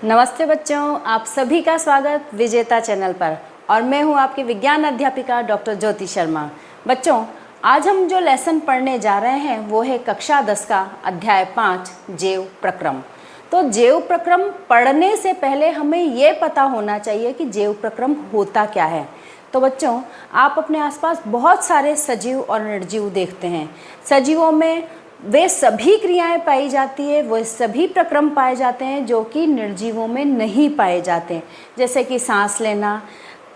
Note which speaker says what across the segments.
Speaker 1: नमस्ते बच्चों, आप सभी का स्वागत विजेता चैनल पर। और मैं हूं आपकी विज्ञान अध्यापिका डॉक्टर ज्योति शर्मा। बच्चों, आज हम जो लेसन पढ़ने जा रहे हैं वो है कक्षा 10 का अध्याय 5 जैव प्रक्रम। तो जैव प्रक्रम पढ़ने से पहले हमें ये पता होना चाहिए कि जैव प्रक्रम होता क्या है। तो बच्चों, आप अपने आसपास बहुत सारे सजीव और निर्जीव देखते हैं। सजीवों में वे सभी क्रियाएं पाई जाती है, वो सभी प्रक्रम पाए जाते हैं जो कि निर्जीवों में नहीं पाए जाते, जैसे कि सांस लेना,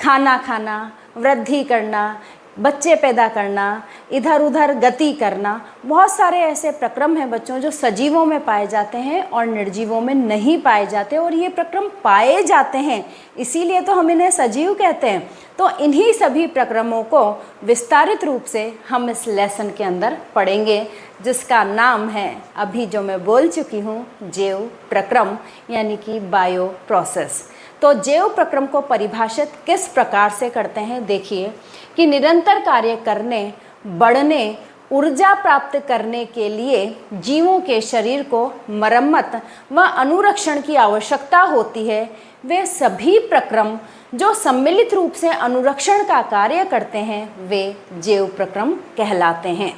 Speaker 1: खाना खाना, वृद्धि करना, बच्चे पैदा करना, इधर उधर गति करना। बहुत सारे ऐसे प्रक्रम हैं बच्चों जो सजीवों में पाए जाते हैं और निर्जीवों में नहीं पाए जाते, और ये प्रक्रम पाए जाते हैं इसीलिए तो हम इन्हें सजीव कहते हैं। तो इन्हीं सभी प्रक्रमों को विस्तारित रूप से हम इस लेसन के अंदर पढ़ेंगे, जिसका नाम है अभी जो मैं बोल चुकी हूँ, जैव प्रक्रम यानी कि बायो प्रोसेस। तो जैव प्रक्रम को परिभाषित किस प्रकार से करते हैं, देखिए कि निरंतर कार्य करने, बढ़ने, ऊर्जा प्राप्त करने के लिए जीवों के शरीर को मरम्मत व अनुरक्षण की आवश्यकता होती है। वे सभी प्रक्रम जो सम्मिलित रूप से अनुरक्षण का कार्य करते हैं वे जैव प्रक्रम कहलाते हैं।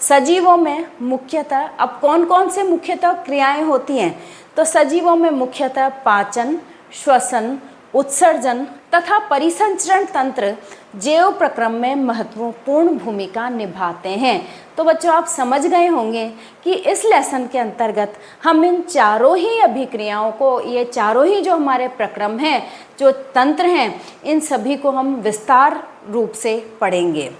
Speaker 1: सजीवों में मुख्यतः अब कौन कौन से मुख्यतः क्रियाएं होती हैं, तो सजीवों में मुख्यतः पाचन, श्वसन, उत्सर्जन तथा परिसंचरण तंत्र जैव प्रक्रम में महत्वपूर्ण भूमिका निभाते हैं। तो बच्चों, आप समझ गए होंगे कि इस लेसन के अंतर्गत हम इन चारों ही अभिक्रियाओं को, ये चारों ही जो हमारे प्रक्रम हैं, जो तंत्र हैं, इन सभी को हम विस्तार रूप से पढ़ेंगे।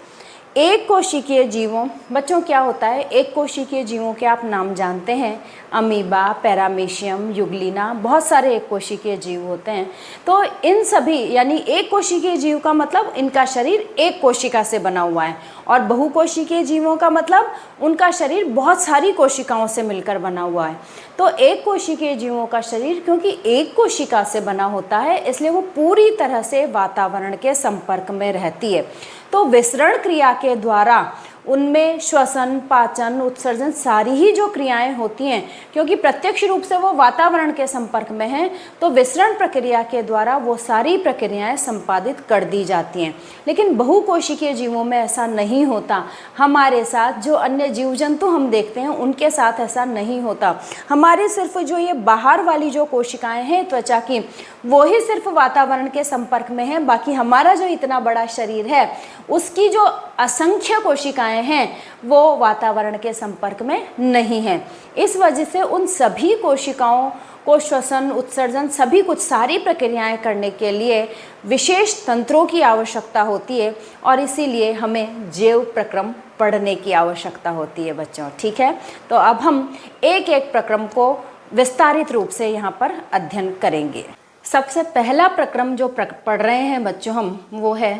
Speaker 1: एक कोशिकीय जीवों, बच्चों क्या होता है, एक कोशिकीय जीवों के आप नाम जानते हैं, अमीबा, पैरामीशियम, युग्लिना, बहुत सारे एक कोशिकीय जीव होते हैं। तो इन सभी यानी एक कोशिकीय जीव का मतलब इनका शरीर एक कोशिका से बना हुआ है, और बहुकोशिकीय जीवों का मतलब उनका शरीर बहुत सारी कोशिकाओं से मिलकर बना हुआ है। तो एक कोशिकीय जीवों का शरीर क्योंकि एक कोशिका से बना होता है, इसलिए वो पूरी तरह से वातावरण के संपर्क में रहती है। तो विसरण क्रिया के द्वारा उनमें श्वसन, पाचन, उत्सर्जन सारी ही जो क्रियाएं होती हैं, क्योंकि प्रत्यक्ष रूप से वो वातावरण के संपर्क में हैं, तो विसरण प्रक्रिया के द्वारा वो सारी प्रक्रियाएं संपादित कर दी जाती हैं। लेकिन बहुकोशिकीय जीवों में ऐसा नहीं होता। हमारे साथ जो अन्य जीव जंतु हम देखते हैं उनके साथ ऐसा नहीं होता। हमारे सिर्फ जो ये बाहर वाली जो कोशिकाएं हैं त्वचा की, वो ही सिर्फ वातावरण के संपर्क में है। बाकी हमारा जो इतना बड़ा शरीर है उसकी जो असंख्य कोशिकाएं हैं वो वातावरण के संपर्क में नहीं हैं। इस वजह से उन सभी कोशिकाओं को श्वसन, उत्सर्जन सभी कुछ सारी प्रक्रियाएं करने के लिए विशेष तंत्रों की आवश्यकता होती है, और इसीलिए हमें जैव प्रक्रम पढ़ने की आवश्यकता होती है बच्चों। ठीक है, तो अब हम एक एक प्रक्रम को विस्तारित रूप से यहाँ पर अध्ययन करेंगे। सबसे पहला प्रक्रम जो पढ़ रहे हैं बच्चों हम, वो है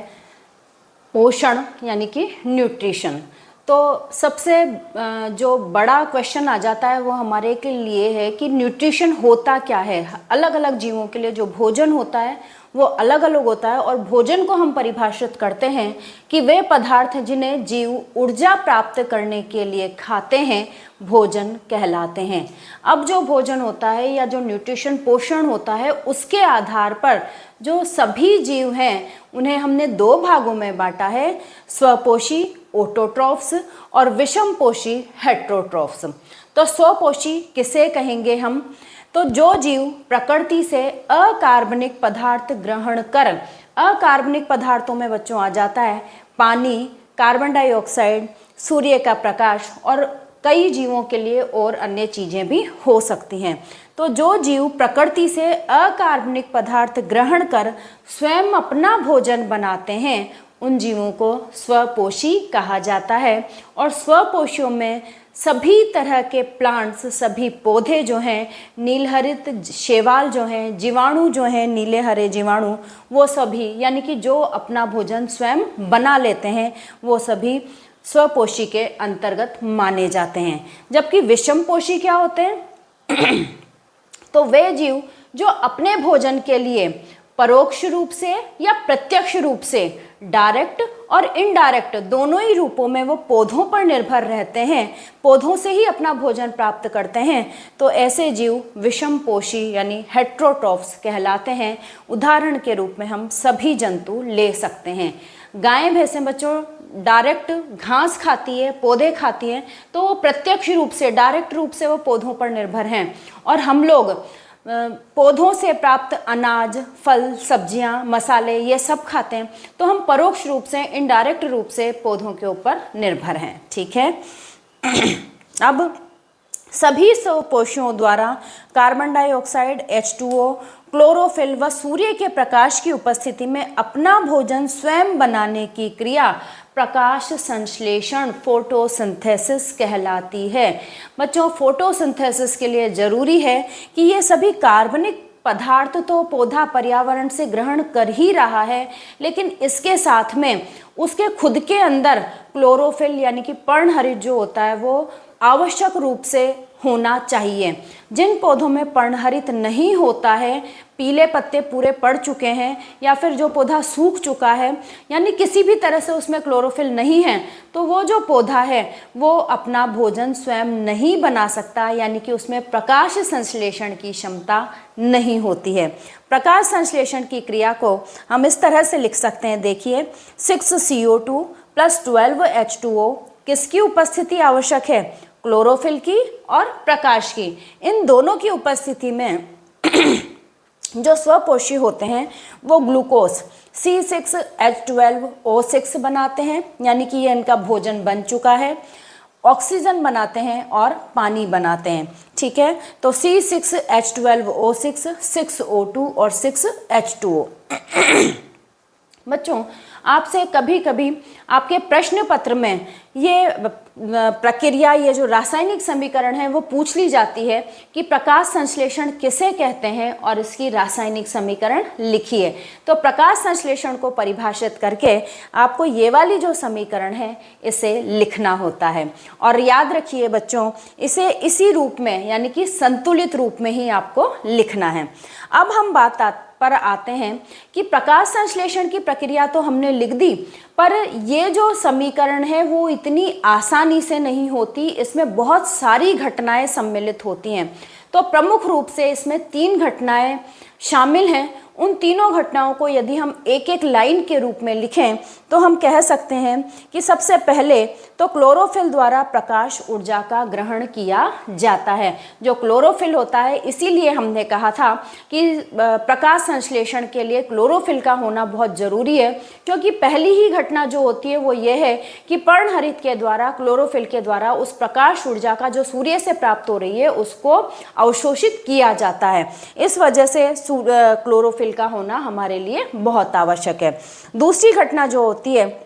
Speaker 1: पोषण यानी कि न्यूट्रिशन। तो सबसे जो बड़ा क्वेश्चन आ जाता है वो हमारे के लिए है कि न्यूट्रिशन होता क्या है। अलग अलग जीवों के लिए जो भोजन होता है वो अलग अलग होता है, और भोजन को हम परिभाषित करते हैं कि वे पदार्थ जिन्हें जीव ऊर्जा प्राप्त करने के लिए खाते हैं भोजन कहलाते हैं। अब जो भोजन होता है या जो न्यूट्रिशन पोषण होता है, उसके आधार पर जो सभी जीव हैं उन्हें हमने दो भागों में बांटा है, स्वपोषी ऑटोट्रॉफ्स और विषमपोषी हेटेरोट्रॉफ्स। तो स्वपोषी किसे कहेंगे हम, तो जो जीव प्रकृति से अकार्बनिक पदार्थ ग्रहण कर, अकार्बनिक पदार्थों में बच्चों आ जाता है पानी, कार्बन डाइऑक्साइड, सूर्य का प्रकाश, और कई जीवों के लिए और अन्य चीज़ें भी हो सकती हैं। तो जो जीव प्रकृति से अकार्बनिक पदार्थ ग्रहण कर स्वयं अपना भोजन बनाते हैं उन जीवों को स्वपोषी कहा जाता है। और स्वपोषियों में सभी तरह के प्लांट्स, सभी पौधे जो हैं, नीलहरित शैवाल जो हैं, जीवाणु जो हैं, नीले हरे जीवाणु, वो सभी यानी कि जो अपना भोजन स्वयं बना लेते हैं वो सभी स्वपोषी के अंतर्गत माने जाते हैं। जबकि विषमपोषी क्या होते हैं तो वे जीव जो अपने भोजन के लिए परोक्ष रूप से या प्रत्यक्ष रूप से, डायरेक्ट और इनडायरेक्ट दोनों ही रूपों में वो पौधों पर निर्भर रहते हैं, पौधों से ही अपना भोजन प्राप्त करते हैं, तो ऐसे जीव विषमपोषी यानी हेट्रोट्रॉफ्स कहलाते हैं। उदाहरण के रूप में हम सभी जंतु ले सकते हैं। गायें भैंसें बच्चों डायरेक्ट घास खाती है, पौधे खाती हैं, तो वो प्रत्यक्ष रूप से डायरेक्ट रूप से वो पौधों पर निर्भर हैं। और हम लोग पौधों से प्राप्त अनाज, फल, सब्जियां, मसाले ये सब खाते हैं, तो हम परोक्ष रूप से, इनडायरेक्ट रूप से पौधों के ऊपर निर्भर हैं। ठीक है। अब सभी स्वपोषियों द्वारा कार्बन डाइऑक्साइड, H2O, क्लोरोफिल व सूर्य के प्रकाश की उपस्थिति में अपना भोजन स्वयं बनाने की क्रिया प्रकाश संश्लेषण, फोटोसिंथेसिस कहलाती है। बच्चों, फोटोसिंथेसिस के लिए जरूरी है कि ये सभी कार्बनिक पदार्थ तो पौधा पर्यावरण से ग्रहण कर ही रहा है, लेकिन इसके साथ में उसके खुद के अंदर क्लोरोफिल यानी कि पर्णहरित जो होता है वो आवश्यक रूप से होना चाहिए। जिन पौधों में पर्णहरित नहीं होता है, पीले पत्ते पूरे पड़ चुके हैं या फिर जो पौधा सूख चुका है, यानी किसी भी तरह से उसमें क्लोरोफिल नहीं है, तो वो जो पौधा है वो अपना भोजन स्वयं नहीं बना सकता, यानी कि उसमें प्रकाश संश्लेषण की क्षमता नहीं होती है। प्रकाश संश्लेषण की क्रिया को हम इस तरह से लिख सकते हैं, देखिए 6CO2 + 12H2O किसकी उपस्थिति आवश्यक है? क्लोरोफिल की और प्रकाश की। इन दोनों की उपस्थिति में जो स्वपोषी होते हैं वो ग्लूकोज C6H12O6 बनाते हैं, यानी कि ये इनका भोजन बन चुका है। ऑक्सीजन बनाते हैं और पानी बनाते हैं। ठीक है, तो C6H12O6, 6O2 और 6H2O। बच्चों, आपसे कभी कभी आपके प्रश्न पत्र में ये प्रक्रिया, ये जो रासायनिक समीकरण है वो पूछ ली जाती है कि प्रकाश संश्लेषण किसे कहते हैं और इसकी रासायनिक समीकरण लिखिए। तो प्रकाश संश्लेषण को परिभाषित करके आपको ये वाली जो समीकरण है इसे लिखना होता है। और याद रखिए बच्चों, इसे इसी रूप में यानी कि संतुलित रूप में ही आपको लिखना है। अब हम बात पर आते हैं कि प्रकाश संश्लेषण की प्रक्रिया तो हमने लिख दी, पर ये जो समीकरण है वो इतनी आसानी से नहीं होती, इसमें बहुत सारी घटनाएं सम्मिलित होती हैं। तो प्रमुख रूप से इसमें 3 घटनाएं शामिल हैं। उन तीनों घटनाओं को यदि हम एक एक लाइन के रूप में लिखें तो हम कह सकते हैं कि सबसे पहले तो क्लोरोफिल द्वारा प्रकाश ऊर्जा का ग्रहण किया जाता है। जो क्लोरोफिल होता है, इसीलिए हमने कहा था कि प्रकाश संश्लेषण के लिए क्लोरोफिल का होना बहुत ज़रूरी है, क्योंकि पहली ही घटना जो होती है वो ये है कि पर्णहरित के द्वारा, क्लोरोफिल के द्वारा उस प्रकाश ऊर्जा का जो सूर्य से प्राप्त हो रही है उसको अवशोषित किया जाता है। इस वजह से क्लोरोफिल का होना हमारे लिए बहुत आवश्यक है। दूसरी घटना जो होती है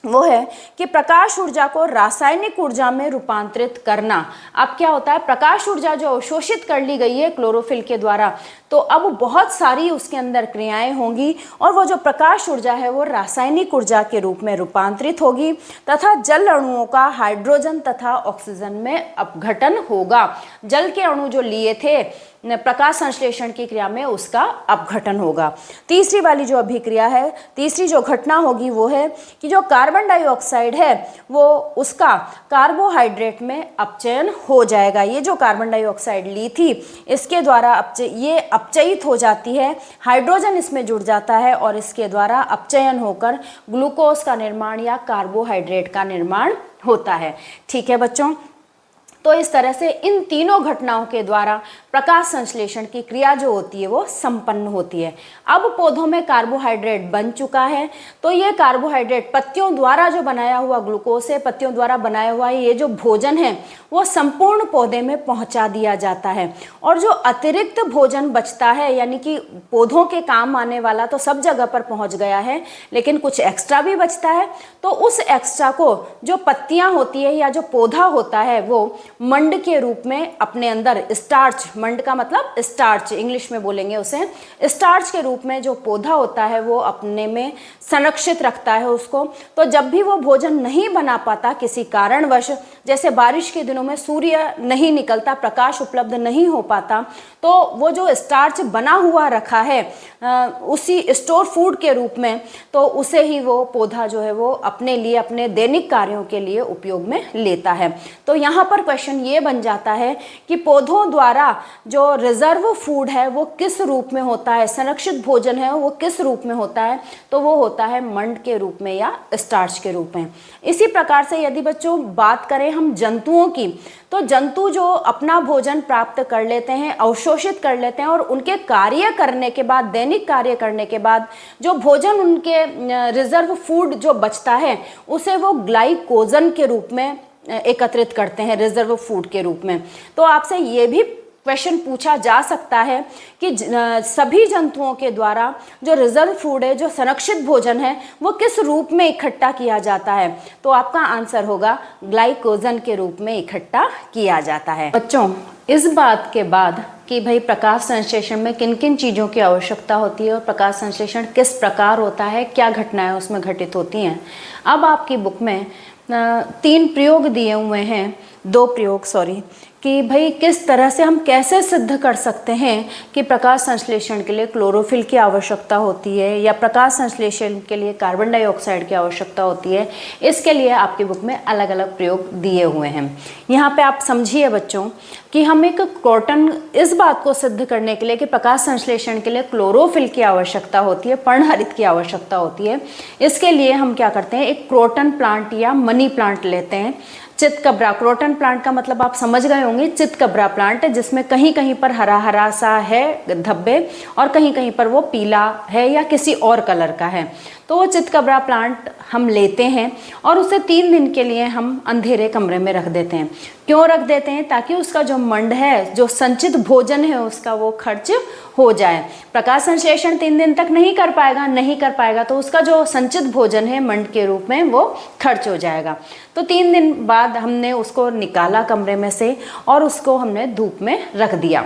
Speaker 1: वो है कि प्रकाश ऊर्जा को रासायनिक ऊर्जा में रूपांतरित करना। अब क्या होता है, प्रकाश ऊर्जा जो अवशोषित कर ली गई है क्लोरोफिल के द्वारा, तो अब बहुत सारी उसके अंदर क्रियाएं होंगी और वो जो प्रकाश ऊर्जा है वो रासायनिक ऊर्जा के रूप में रूपांतरित होगी तथा जल अणुओं का हाइड्रोजन तथा ऑक्सीजन में अपघटन होगा। जल के अणु जो लिए थे प्रकाश संश्लेषण की क्रिया में, उसका अपघटन होगा। तीसरी वाली जो अभिक्रिया है, तीसरी जो घटना होगी वो है कि जो कार्बन डाइऑक्साइड है वो उसका कार्बोहाइड्रेट में अपचयन हो जाएगा। ये जो कार्बन डाइऑक्साइड ली थी इसके द्वारा ये अपचयित हो जाती है, हाइड्रोजन इसमें जुड़ जाता है और इसके द्वारा अपचयन होकर ग्लूकोज का निर्माण या कार्बोहाइड्रेट का निर्माण होता है। ठीक है बच्चों, तो इस तरह से इन तीनों घटनाओं के द्वारा प्रकाश संश्लेषण की क्रिया जो होती है वो संपन्न होती है। अब पौधों में कार्बोहाइड्रेट बन चुका है, तो ये कार्बोहाइड्रेट पत्तियों द्वारा जो बनाया हुआ ग्लूकोज है, पत्तियों द्वारा बनाया हुआ ये जो भोजन है वो संपूर्ण पौधे में पहुंचा दिया जाता है। और जो अतिरिक्त भोजन बचता है, यानी कि पौधों के काम आने वाला तो सब जगह पर पहुंच गया है, लेकिन कुछ एक्स्ट्रा भी बचता है, तो उस एक्स्ट्रा को जो पत्तियां होती है या जो पौधा होता है वो मंड के रूप में अपने अंदर स्टार्च, मंड का मतलब स्टार्च, इंग्लिश में बोलेंगे उसे, स्टार्च के रूप में जो पौधा होता है वो अपने में संरक्षित रखता है उसको। तो जब भी वो भोजन नहीं बना पाता किसी कारणवश, जैसे बारिश के दिनों में सूर्य नहीं निकलता, प्रकाश उपलब्ध नहीं हो पाता, तो वो जो स्टार्च बना हुआ रखा है उसी स्टोर फूड के रूप में, तो उसे ही वो पौधा जो है वो अपने लिए, अपने दैनिक कार्यों के लिए उपयोग में लेता है। तो यहाँ पर क्वेश्चन ये बन जाता है कि पौधों द्वारा जो रिजर्व फूड है वो किस रूप में होता है, संरक्षित भोजन है वो किस रूप में होता है, तो वो होता है मंड के रूप में या स्टार्च के रूप में। इसी प्रकार से यदि बच्चों बात करें हम जंतुओं की, तो जंतु जो अपना भोजन प्राप्त कर लेते हैं, अवशोषित कर लेते हैं, और उनके कार्य करने के बाद, दैनिक कार्य करने के बाद जो भोजन उनके रिजर्व फूड जो बचता है उसे वो ग्लाइकोजन के रूप में एकत्रित करते हैं, रिजर्व फूड के रूप में। तो आपसे ये भी क्वेश्चन पूछा जा सकता है कि सभी जंतुओं के द्वारा जो रिजर्व फूड है, जो संरक्षित भोजन है, वो किस रूप में इकट्ठा किया जाता है, तो आपका आंसर होगा ग्लाइकोजन के रूप में इकट्ठा किया जाता है। बच्चों, इस बात के बाद कि भाई प्रकाश संश्लेषण में किन किन चीज़ों की आवश्यकता होती है और प्रकाश संश्लेषण किस प्रकार होता है, क्या घटनाएं उसमें घटित होती हैं, अब आपकी बुक में 3 प्रयोग दिए हुए हैं, 2 प्रयोग सॉरी, कि भाई किस तरह से हम कैसे सिद्ध कर सकते हैं कि प्रकाश संश्लेषण के लिए क्लोरोफिल की आवश्यकता होती है या प्रकाश संश्लेषण के लिए कार्बन डाइऑक्साइड की आवश्यकता होती है। इसके लिए आपकी बुक में अलग अलग प्रयोग दिए हुए हैं। यहाँ पे आप समझिए बच्चों कि हम एक क्रोटन, इस बात को सिद्ध करने के लिए कि प्रकाश संश्लेषण के लिए क्लोरोफिल की आवश्यकता होती है, पर्णहरित की आवश्यकता होती है, इसके लिए हम क्या करते हैं, एक क्रोटन प्लांट या मनी प्लांट लेते हैं। चितकबरा, क्रोटन प्लांट का मतलब आप समझ गए होंगे, चितकबरा प्लांट जिसमें कहीं कहीं पर हरा हरा सा है धब्बे और कहीं कहीं पर वो पीला है या किसी और कलर का है। तो वो चितकबरा प्लांट हम लेते हैं और उसे 3 दिन के लिए हम अंधेरे कमरे में रख देते हैं। क्यों रख देते हैं? ताकि उसका जो मंड है, जो संचित भोजन है उसका वो खर्च हो जाए। प्रकाश संश्लेषण 3 दिन तक नहीं कर पाएगा तो उसका जो संचित भोजन है मंड के रूप में वो खर्च हो जाएगा। तो 3 दिन बाद हमने उसको निकाला कमरे में से और उसको हमने धूप में रख दिया।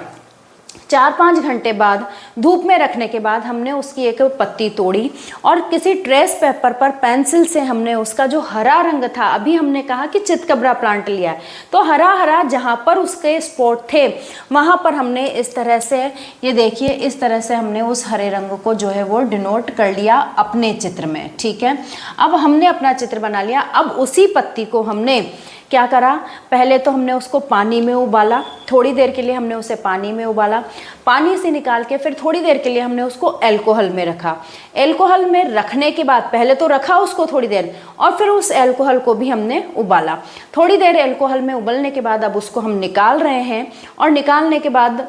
Speaker 1: 4-5 घंटे बाद धूप में रखने के बाद हमने उसकी एक पत्ती तोड़ी और किसी ट्रेस पेपर पर पेंसिल से हमने उसका जो हरा रंग था, अभी हमने कहा कि चितकबरा प्लांट लिया, तो हरा हरा जहाँ पर उसके स्पॉट थे वहाँ पर हमने इस तरह से, ये देखिए इस तरह से हमने उस हरे रंग को जो है वो डिनोट कर लिया अपने चित्र में। ठीक है, अब हमने अपना चित्र बना लिया। अब उसी पत्ती को हमने क्या करा, पहले तो हमने उसको पानी में उबाला, थोड़ी देर के लिए हमने उसे पानी में उबाला, पानी से निकाल के फिर थोड़ी देर के लिए हमने उसको अल्कोहल में रखा। अल्कोहल में रखने के बाद पहले तो रखा उसको थोड़ी देर और फिर उस अल्कोहल को भी हमने उबाला। थोड़ी देर अल्कोहल में उबलने के बाद अब उसको हम निकाल रहे हैं और निकालने के बाद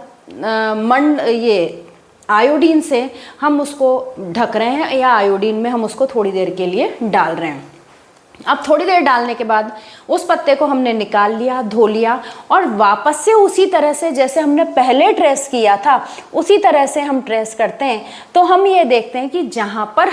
Speaker 1: ये आयोडीन से हम उसको ढक रहे हैं या आयोडीन में हम उसको थोड़ी देर के लिए डाल रहे हैं। अब थोड़ी देर डालने के बाद उस पत्ते को हमने निकाल लिया, धो लिया और वापस से उसी तरह से जैसे हमने पहले ट्रेस किया था उसी तरह से हम ट्रेस करते हैं। तो हम ये देखते हैं कि जहाँ पर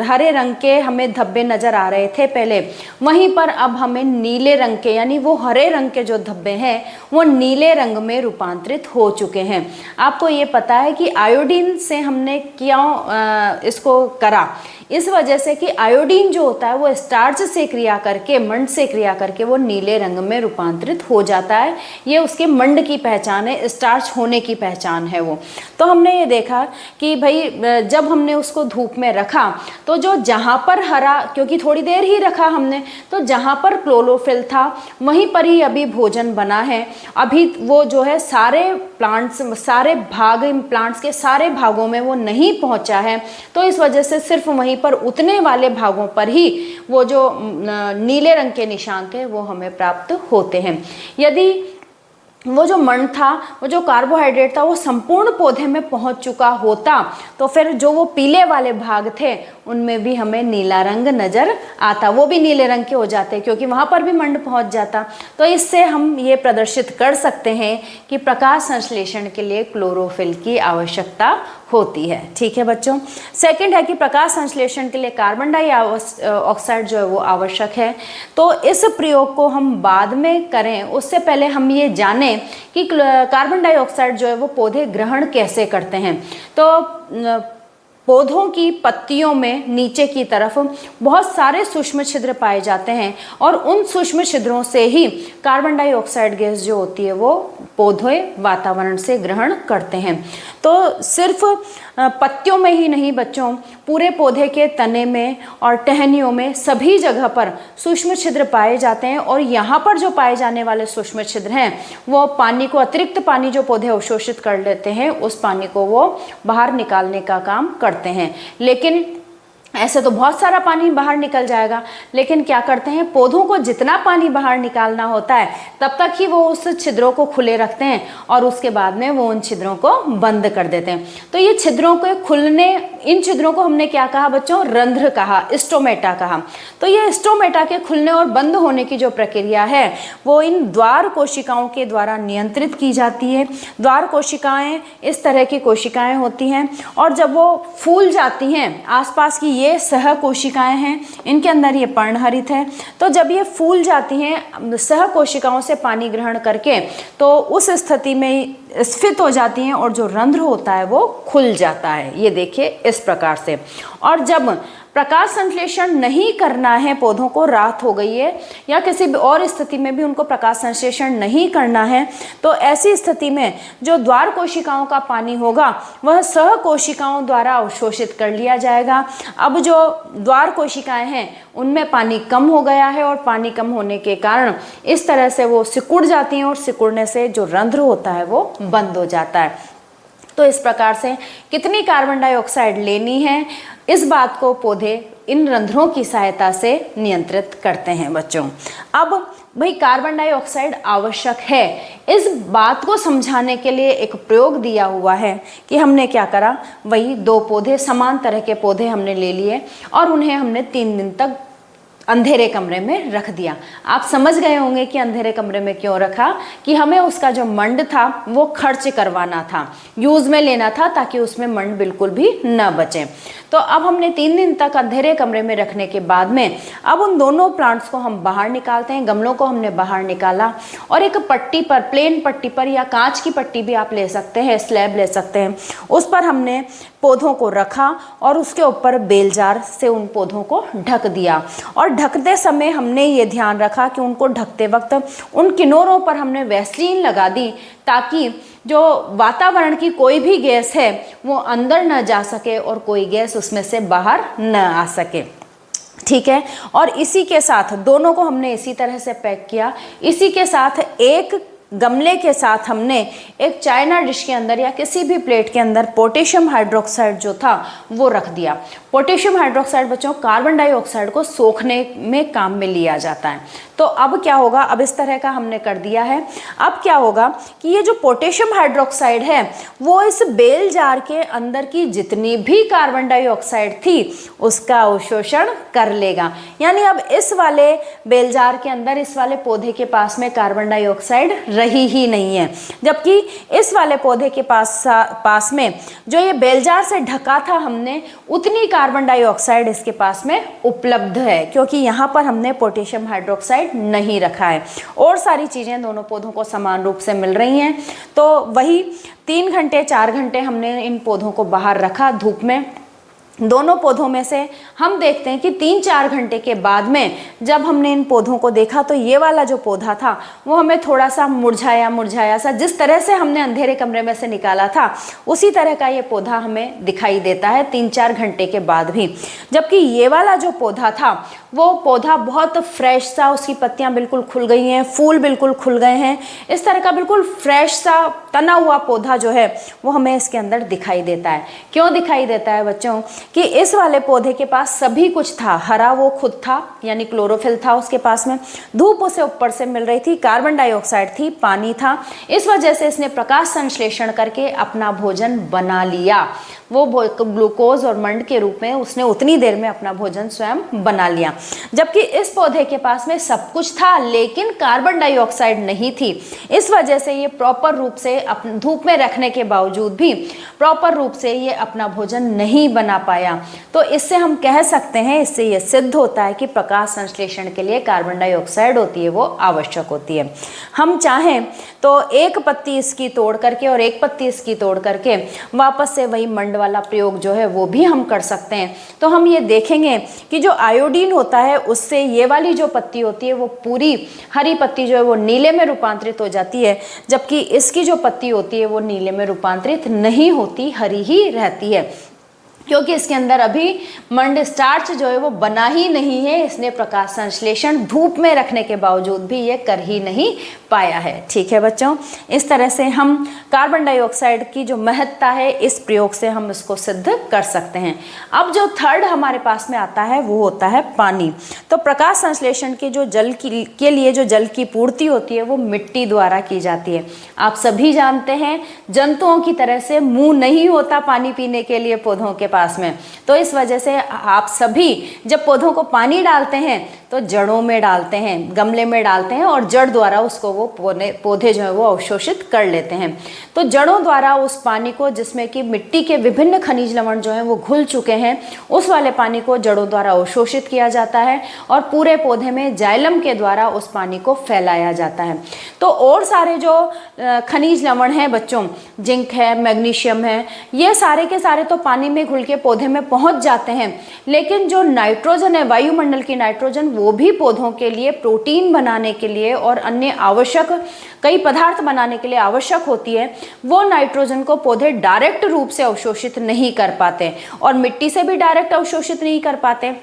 Speaker 1: हरे रंग के हमें धब्बे नज़र आ रहे थे पहले, वहीं पर अब हमें नीले रंग के, यानी वो हरे रंग के जो धब्बे हैं वो नीले रंग में रूपांतरित हो चुके हैं। आपको ये पता है कि आयोडीन से हमने क्यों इसको करा, इस वजह से कि आयोडीन जो होता है वो स्टार्च से क्रिया करके, मंड से क्रिया करके वो नीले रंग में रूपांतरित हो जाता है। ये उसके मंड की पहचान है, स्टार्च होने की पहचान है वो। तो हमने ये देखा कि भाई जब हमने उसको धूप में रखा तो जो जहाँ पर हरा, क्योंकि थोड़ी देर ही रखा हमने, तो जहाँ पर क्लोरोफिल था वहीं पर ही अभी भोजन बना है। अभी वो जो है सारे प्लांट्स के सारे भागों में वो नहीं पहुँचा है, तो इस वजह से सिर्फ वहीं पर उतने वाले भागों पर ही वो जो नीले रंग के निशान थे वो हमें प्राप्त होते हैं। यदि वो जो मंड था, वो जो कार्बोहाइड्रेट था वो संपूर्ण पौधे में पहुंच चुका होता तो फिर जो वो पीले वाले भाग थे उनमें भी हमें नीला रंग नज़र आता, वो भी नीले रंग के हो जाते क्योंकि वहाँ पर भी मंड पहुँच जाता। तो इससे हम ये प्रदर्शित कर सकते हैं कि प्रकाश संश्लेषण के लिए क्लोरोफिल की आवश्यकता होती है। ठीक है बच्चों। सेकंड है कि प्रकाश संश्लेषण के लिए कार्बन डाइऑक्साइड जो है वो आवश्यक है। तो इस प्रयोग को हम बाद में करें, उससे पहले हम ये जानें कि कार्बन डाइऑक्साइड जो है वो पौधे ग्रहण कैसे करते हैं। तो पौधों की पत्तियों में नीचे की तरफ बहुत सारे सूक्ष्म छिद्र पाए जाते हैं और उन सूक्ष्म छिद्रों से ही कार्बन डाइऑक्साइड गैस जो होती है वो पौधे वातावरण से ग्रहण करते हैं। तो सिर्फ पत्तियों में ही नहीं बच्चों, पूरे पौधे के तने में और टहनियों में सभी जगह पर सूक्ष्म छिद्र पाए जाते हैं और यहाँ पर जो पाए जाने वाले सूक्ष्म छिद्र हैं वो पानी को, अतिरिक्त पानी जो पौधे अवशोषित कर लेते हैं उस पानी को वो बाहर निकालने का काम करते हैं। लेकिन ऐसे तो बहुत सारा पानी बाहर निकल जाएगा, लेकिन क्या करते हैं, पौधों को जितना पानी बाहर निकालना होता है तब तक ही वो उस छिद्रों को खुले रखते हैं और उसके बाद में वो उन छिद्रों को बंद कर देते हैं। तो ये छिद्रों के खुलने, इन छिद्रों को हमने क्या कहा बच्चों, रंध्र कहा, स्टोमेटा कहा। तो ये स्टोमेटा के खुलने और बंद होने की जो प्रक्रिया है वो इन द्वार कोशिकाओं के द्वारा नियंत्रित की जाती है। द्वार कोशिकाएं इस तरह की कोशिकाएं होती हैं और जब वो फूल जाती हैं, आसपास की ये सह कोशिकाएं हैं, इनके अंदर ये पर्णहरित है। तो जब ये फूल जाती हैं सह कोशिकाओं से पानी ग्रहण करके, तो उस स्थिति में स्फीत हो जाती हैं और जो रंध्र होता है वो खुल जाता है। ये देखिए इस प्रकार से। और जब प्रकाश संश्लेषण नहीं करना है, पौधों को रात हो गई है या किसी भी और स्थिति में भी उनको प्रकाश संश्लेषण नहीं करना है, तो ऐसी स्थिति में जो द्वार कोशिकाओं का पानी होगा वह सह कोशिकाओं द्वारा अवशोषित कर लिया जाएगा। अब जो द्वार कोशिकाएं हैं उनमें पानी कम हो गया है और पानी कम होने के कारण इस तरह से वो सिकुड़ जाती हैं और सिकुड़ने से जो रंध्र होता है वो बंद हो जाता है। तो इस प्रकार से कितनी कार्बन डाइऑक्साइड लेनी है, इस बात को पौधे इन रंध्रों की सहायता से नियंत्रित करते हैं बच्चों। अब भाई कार्बन डाइऑक्साइड आवश्यक है, इस बात को समझाने के लिए एक प्रयोग दिया हुआ है कि हमने क्या करा, वही 2 पौधे, समान तरह के पौधे हमने ले लिए और उन्हें हमने 3 दिन तक अंधेरे कमरे में रख दिया। आप समझ गए होंगे कि अंधेरे कमरे में क्यों रखा, कि हमें उसका जो मंड था वो खर्च करवाना था, यूज़ में लेना था ताकि उसमें मंड बिल्कुल भी न बचे। तो अब हमने 3 दिन तक अंधेरे कमरे में रखने के बाद में अब उन दोनों प्लांट्स को हम बाहर निकालते हैं। गमलों को हमने बाहर निकाला और एक पट्टी पर, प्लेन पट्टी पर या कांच की पट्टी भी आप ले सकते हैं, स्लैब ले सकते हैं, उस पर हमने पौधों को रखा और उसके ऊपर बेलजार से उन पौधों को ढक दिया। और ढकते समय हमने ये ध्यान रखा कि उनको ढकते वक्त उन किनारों पर हमने वैसलीन लगा दी ताकि जो वातावरण की कोई भी गैस है वो अंदर न जा सके और कोई गैस उसमें से बाहर न आ सके। ठीक है, और इसी के साथ दोनों को हमने इसी तरह से पैक किया। इसी के साथ एक गमले के साथ हमने एक चाइना डिश के अंदर या किसी भी प्लेट के अंदर पोटेशियम हाइड्रोक्साइड जो था वो रख दिया। पोटेशियम हाइड्रोक्साइड बच्चों कार्बन डाइऑक्साइड को सोखने में काम में लिया जाता है। तो अब क्या होगा, अब इस तरह का हमने कर दिया है। अब क्या होगा कि ये जो पोटेशियम हाइड्रोक्साइड है वो इस बेल जार के अंदर की जितनी भी कार्बन डाइऑक्साइड थी उसका अवशोषण कर लेगा। यानी अब इस वाले बेल जार के अंदर, इस वाले पौधे के पास में कार्बन डाइऑक्साइड रही ही नहीं है, जबकि इस वाले पौधे के पास में जो ये बेलजार से ढका था हमने, उतनी कार्बन डाइऑक्साइड इसके पास में उपलब्ध है, क्योंकि यहाँ पर हमने पोटेशियम हाइड्रोक्साइड नहीं रखा है। और सारी चीज़ें दोनों पौधों को समान रूप से मिल रही हैं। तो वही 3 घंटे 4 घंटे हमने इन पौधों को बाहर रखा धूप में। दोनों पौधों में से हम देखते हैं कि 3-4 घंटे के बाद में जब हमने इन पौधों को देखा तो ये वाला जो पौधा था वो हमें थोड़ा सा मुरझाया सा, जिस तरह से हमने अंधेरे कमरे में से निकाला था उसी तरह का ये पौधा हमें दिखाई देता है 3-4 घंटे के बाद भी। जबकि ये वाला जो पौधा था वो पौधा बहुत फ्रेश सा, उसकी पत्तियां बिल्कुल खुल गई हैं, फूल बिल्कुल खुल गए हैं, इस तरह का बिल्कुल फ्रेश सा तना हुआ पौधा जो है वो हमें इसके अंदर दिखाई देता है। क्यों दिखाई देता है बच्चों, कि इस वाले पौधे के पास सभी कुछ था। हरा वो खुद था, यानी क्लोरोफिल था उसके पास में, धूप उसे ऊपर से मिल रही थी, कार्बन डाइऑक्साइड थी, पानी था। इस वजह से इसने प्रकाश संश्लेषण करके अपना भोजन बना लिया। वो ग्लूकोज और मंड के रूप में उसने उतनी देर में अपना भोजन स्वयं बना लिया। जबकि इस पौधे के पास में सब कुछ था लेकिन कार्बन डाइऑक्साइड नहीं थी। इस वजह से ये प्रॉपर रूप से धूप में रखने के बावजूद भी प्रॉपर रूप से ये अपना भोजन नहीं बना पाया। तो इससे हम कह सकते हैं, इससे ये सिद्ध होता है कि प्रकाश संश्लेषण के लिए कार्बन डाइऑक्साइड होती है वो आवश्यक होती है। हम चाहें तो एक पत्ती इसकी तोड़ करके और एक पत्ती इसकी तोड़ करके वापस से वही मंड वाला प्रयोग जो है वो भी हम कर सकते हैं। तो हम ये देखेंगे कि जो आयोडीन होता है उससे ये वाली जो पत्ती होती है वो पूरी हरी पत्ती जो है वो नीले में रूपांतरित हो जाती है, जबकि इसकी जो पत्ती होती है वो नीले में रूपांतरित नहीं होती, हरी ही रहती है, क्योंकि इसके अंदर अभी मंड स्टार्च जो है वो बना ही नहीं है। इसने प्रकाश संश्लेषण धूप में रखने के बावजूद भी ये कर ही नहीं पाया है। ठीक है बच्चों, इस तरह से हम कार्बन डाइऑक्साइड की जो महत्ता है इस प्रयोग से हम इसको सिद्ध कर सकते हैं। अब जो थर्ड हमारे पास में आता है वो होता है पानी। तो प्रकाश संश्लेषण के जो के लिए जो जल की पूर्ति होती है वो मिट्टी द्वारा की जाती है। आप सभी जानते हैं जंतुओं की तरह से मुंह नहीं होता पानी पीने के लिए पौधों के पास में, तो इस वजह से आप सभी जब पौधों को पानी डालते हैं तो जड़ों में डालते हैं, गमले में डालते हैं और जड़ द्वारा उसको वो पौधे जो है वो अवशोषित कर लेते हैं। तो जड़ों द्वारा उस पानी को, जिसमें कि मिट्टी के विभिन्न खनिज लवण जो हैं वो घुल चुके हैं, उस वाले पानी को जड़ों द्वारा अवशोषित किया जाता है और पूरे पौधे में जाइलम के द्वारा उस पानी को फैलाया जाता है। तो और सारे जो खनिज लवण हैं बच्चों, जिंक है, मैग्नीशियम है, ये सारे के सारे तो पानी में घुल के पौधे में पहुंच जाते हैं, लेकिन जो नाइट्रोजन है, वायुमंडल की नाइट्रोजन, वो भी पौधों के लिए प्रोटीन बनाने के लिए और अन्य आवश्यक कई पदार्थ बनाने के लिए आवश्यक होती है। वो नाइट्रोजन को पौधे डायरेक्ट रूप से अवशोषित नहीं कर पाते और मिट्टी से भी डायरेक्ट अवशोषित नहीं कर पाते।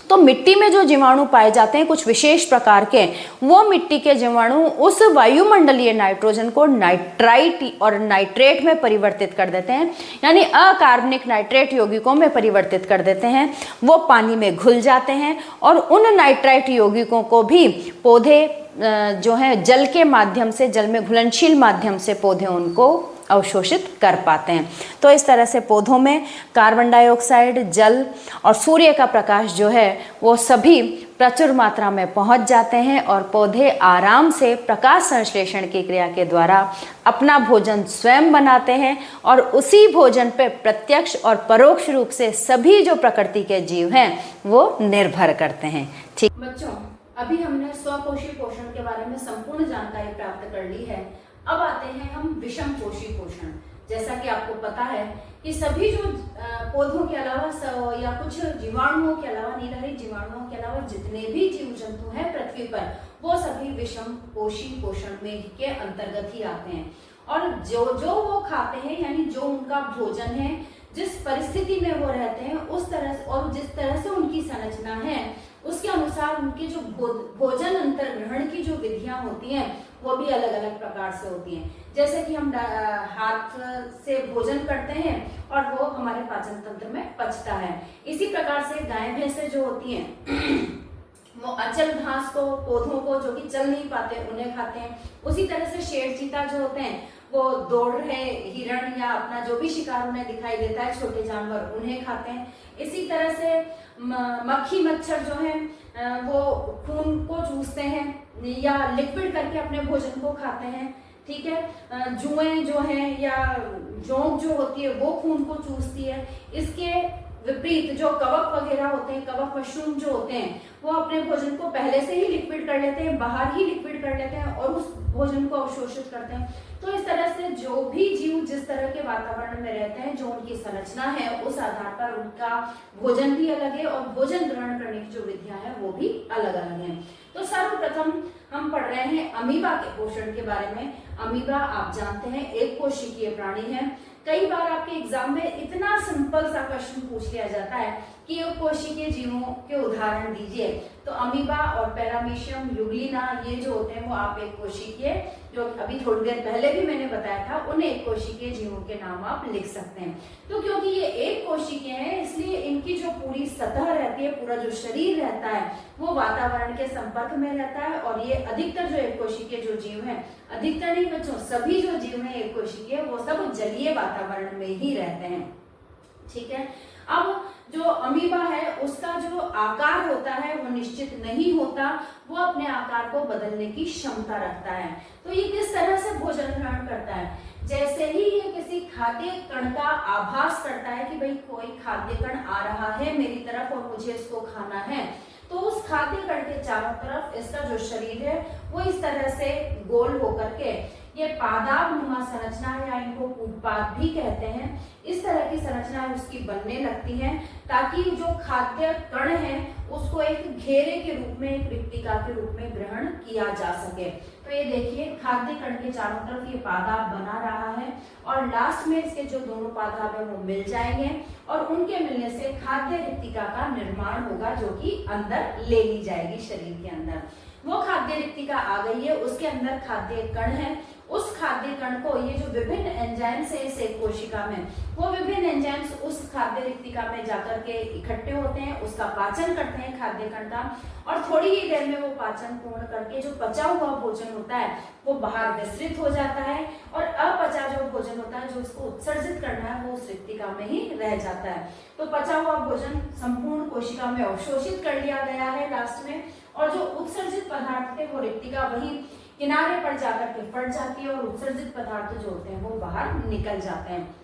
Speaker 1: तो मिट्टी में जो जीवाणु पाए जाते हैं कुछ विशेष प्रकार के, वो मिट्टी के जीवाणु उस वायुमंडलीय नाइट्रोजन को नाइट्राइट और नाइट्रेट में परिवर्तित कर देते हैं, यानी अकार्बनिक नाइट्रेट यौगिकों में परिवर्तित कर देते हैं। वो पानी में घुल जाते हैं और उन नाइट्राइट यौगिकों को भी पौधे जो है जल के माध्यम से, जल में घुलनशील माध्यम से पौधे उनको अवशोषित कर पाते हैं। तो इस तरह से पौधों में कार्बन डाइऑक्साइड, जल और सूर्य का प्रकाश जो है वो सभी प्रचुर मात्रा में पहुंच जाते हैं और पौधे आराम से प्रकाश संश्लेषण की क्रिया के द्वारा अपना भोजन स्वयं बनाते हैं और उसी भोजन पे प्रत्यक्ष और परोक्ष रूप से सभी जो प्रकृति के जीव हैं वो निर्भर करते हैं। ठीक बच्चों, अभी हमने स्वपोषी पोषण के बारे में संपूर्ण जानकारी प्राप्त कर ली है। अब आते हैं हम विषम पोषी पोषण। जैसा कि आपको पता है कि सभी जो पौधों के अलावा या कुछ जीवाणुओं के अलावा, नीलहरित जीवाणुओं के अलावा जितने भी जीव जंतु हैं पृथ्वी पर, वो सभी विषम पोषी पोषण में के अंतर्गत ही आते हैं। और जो वो खाते हैं, यानी जो उनका भोजन है, जिस परिस्थिति में वो रहते हैं उस तरह और जिस तरह से उनकी संरचना है उसके अनुसार उनके जो भोजन अंतर्ग्रहण की जो विधियां होती हैं वो भी अलग अलग प्रकार से होती हैं। जैसे कि हम हाथ से भोजन करते हैं और वो हमारे पाचन तंत्र में पचता है। इसी प्रकार से गाय भैंसे जो होती हैं वो अचल घास को, पौधों को जो कि चल नहीं पाते उन्हें खाते हैं। उसी तरह से शेर चीता जो होते हैं वो दौड़ रहे हिरण या अपना जो भी शिकार उन्हें दिखाई देता है, छोटे जानवर, उन्हें खाते हैं। इसी तरह से मक्खी मच्छर जो है वो खून को चूसते हैं या लिक्विड करके अपने भोजन को खाते हैं। ठीक है, जुएं जो हैं या जोंक जो होती है वो खून को चूसती है। इसके विपरीत जो कवक वगैरह होते हैं, कवक मशरूम जो होते हैं, वो अपने भोजन को पहले से ही लिक्विड कर लेते हैं, बाहर ही लिक्विड कर लेते हैं और उस भोजन को अवशोषित करते हैं। तो इस तरह से जो भी जीव जिस तरह के वातावरण में रहते हैं, जो उनकी संरचना है, उस आधार पर उनका भोजन भी अलग है और भोजन ग्रहण करने की जो विधियां हैं वो भी अलग अलग हैं। तो सर्वप्रथम हम पढ़ रहे हैं अमीबा के पोषण के बारे में। अमीबा आप जानते हैं एक कोशिकीय प्राणी है। कई बार आपके एग्जाम में इतना सिंपल सा क्वेश्चन पूछ लिया जाता है कि एक कोशिकीय जीवों के उदाहरण दीजिए। तो अमीबा और पैरामीशियम, यूग्लिना, ये जो होते हैं वो आप एक कोशिकीय, जो अभी थोड़ी देर पहले भी मैंने बताया था, उन एक कोशिकीय जीवों के नाम आप लिख सकते हैं। तो क्योंकि ये एक कोशिकीय है इसलिए इनकी जो पूरी सतह रहती है, पूरा जो शरीर रहता है वो वातावरण के संपर्क में रहता है। और ये अधिकतर जो एक कोशिकीय जो जीव है, अधिकतर नहीं बच्चों, सभी जो जीव है एक कोशिकीय, वो सब जलीय वातावरण में ही रहते हैं। ठीक है, अब जो अमीबा है उसका जो आकार होता है वो निश्चित नहीं होता, वो अपने आकार को बदलने की क्षमता रखता है। तो ये किस तरह से भोजन ग्रहण करता है? जैसे ही ये किसी खाद्य कण का आभास करता है कि भाई कोई खाद्य कण आ रहा है मेरी तरफ और मुझे इसको खाना है, तो उस खाद्य कण के चारों तरफ इसका जो शरीर है वो इस तरह से गोल होकर के, ये पादाब नुमा संरचना या इनको कूटपाद भी कहते हैं, इस तरह की संरचना है उसकी बनने लगती हैं, ताकि जो खाद्य कण है उसको एक घेरे के रूप में, एक रिक्तिका के रूप में ग्रहण किया जा सके। तो ये देखिए खाद्य कण के चारों तरफ ये पादाप बना रहा है और लास्ट में इसके जो दोनों पादाप है वो मिल जाएंगे और उनके मिलने से खाद्य रिक्तिका का निर्माण होगा, जो कि अंदर ले ली जाएगी शरीर के अंदर। वो खाद्य रिक्तिका आ गई है, उसके अंदर खाद्य कण है। उस खाद्य कण को ये जो विभिन्न एंजाइम्स है इस एक कोशिका में, वो विभिन्न एंजाइम्स उस खाद्य रिक्तिका में जाकर के इकट्ठे होते हैं, उसका पाचन करते हैं खाद्य कण का, और थोड़ी ही देर में वो पाचन पूर्ण करके जो पचा हुआ भोजन होता है वो बाहर विसर्जित हो जाता है और अपचा जो भोजन होता है जो उसको उत्सर्जित करना है वो उस रिक्तिका में ही रह जाता है। तो पचा हुआ भोजन संपूर्ण कोशिका में अवशोषित कर लिया गया है लास्ट में, और जो उत्सर्जित पदार्थ थे वो रिक्तिका वही किनारे पर जाकर के फट जाती है और उत्सर्जित पदार्थ जो होते हैं वो बाहर निकल जाते हैं।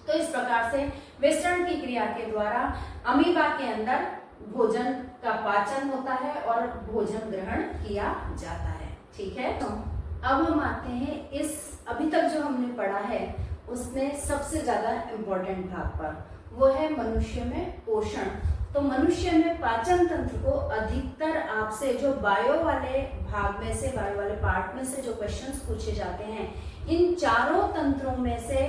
Speaker 1: तो इस प्रकार से विसरण की क्रिया के द्वारा अमीबा के अंदर भोजन का पाचन होता है और भोजन ग्रहण किया जाता है। ठीक है, तो अब हम आते हैं इस अभी तक जो हमने पढ़ा है उसमें सबसे ज्यादा इम्पोर्टेंट भाग पर, वो है मनुष्य में पोषण। तो मनुष्य में पाचन तंत्र को अधिकतर आपसे जो बायो वाले भाग में से, बायो वाले पार्ट में से जो क्वेश्चंस पूछे जाते हैं, इन चारों तंत्रों में से